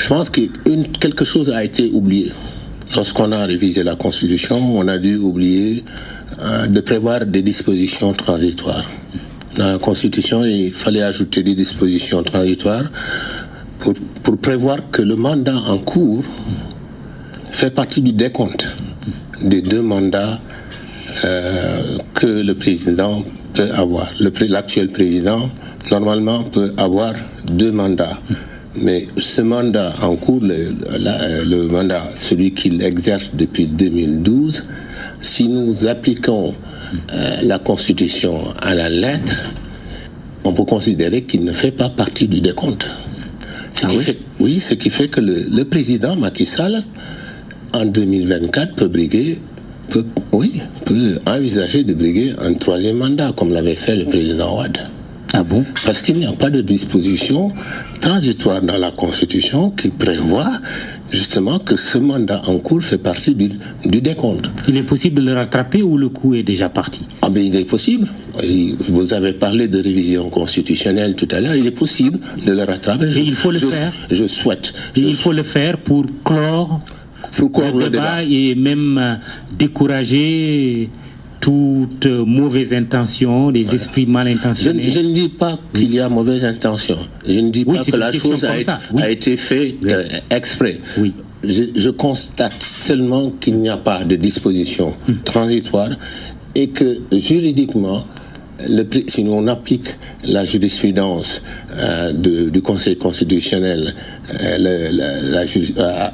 Je pense que quelque chose a été oublié. Lorsqu'on a révisé la Constitution, on a dû oublier de prévoir des dispositions transitoires. Dans la Constitution, il fallait ajouter des dispositions transitoires pour prévoir que le mandat en cours fait partie du décompte des 2 mandats que le président peut avoir. L'actuel président, normalement, peut avoir 2 mandats. Mais ce mandat en cours, le mandat, celui qu'il exerce depuis 2012, si nous appliquons la Constitution à la lettre, on peut considérer qu'il ne fait pas partie du décompte. Ce qui fait que le président Macky Sall, en 2024, peut envisager de briguer un 3e mandat, comme l'avait fait le président Wade. Ah bon? Parce qu'il n'y a pas de disposition transitoire dans la Constitution qui prévoit justement que ce mandat en cours fait partie du décompte. Il est possible de le rattraper ou le coup est déjà parti? Ah ben il est possible. Vous avez parlé de révision constitutionnelle tout à l'heure. Il est possible de le rattraper. Et il faut le faire. Je souhaite. Il faut le faire pour clore le débat et même décourager toute mauvaise intention, des esprits mal intentionnés. Je ne dis pas qu'il y a mauvaise intention. Je ne dis pas que la chose a été faite exprès. Oui. Je constate seulement qu'il n'y a pas de disposition transitoire et que juridiquement, si on applique la jurisprudence du Conseil constitutionnel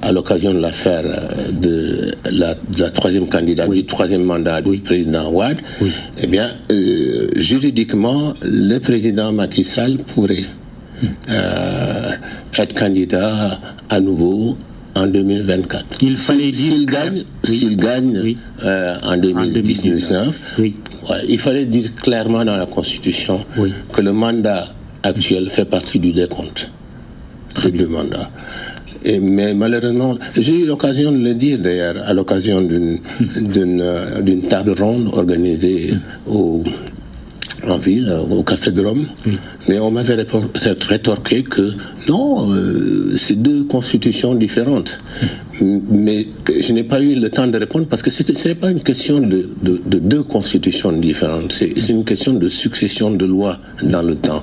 à l'occasion de l'affaire de la 3e candidature, du 3e mandat du président Wade, eh bien, juridiquement, le président Macky Sall pourrait être candidat à nouveau en 2024. Il fallait dire s'il gagne en 2019, il fallait dire clairement dans la Constitution que le mandat actuel fait partie du décompte des 2 mandats. Mais malheureusement, j'ai eu l'occasion de le dire d'ailleurs à l'occasion d'une table ronde organisée en ville, au Café de Rome, mais on m'avait rétorqué que non, c'est 2 constitutions différentes. Mais je n'ai pas eu le temps de répondre parce que ce n'est pas une question de 2 constitutions différentes, c'est une question de succession de lois dans le temps.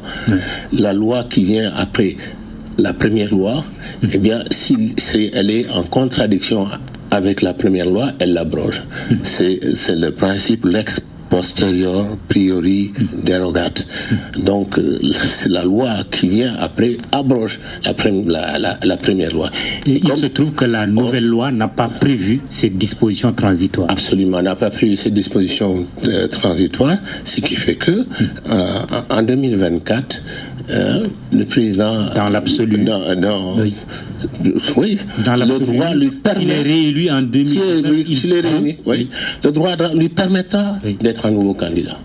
La loi qui vient après la première loi, eh bien, si elle est en contradiction avec la première loi, elle l'abroge. C'est le principe lex posterior priori dérogate. Donc c'est la loi qui vient après abroge la première loi. Il se trouve que la nouvelle loi n'a pas prévu ces dispositions transitoires. Absolument, n'a pas prévu ces dispositions transitoires, ce qui fait que en 2024, le président... Dans l'absolu. Oui, dans le droit lui permet... S'il est réélu en 2019, le droit lui permettra d'être un nouveau candidat.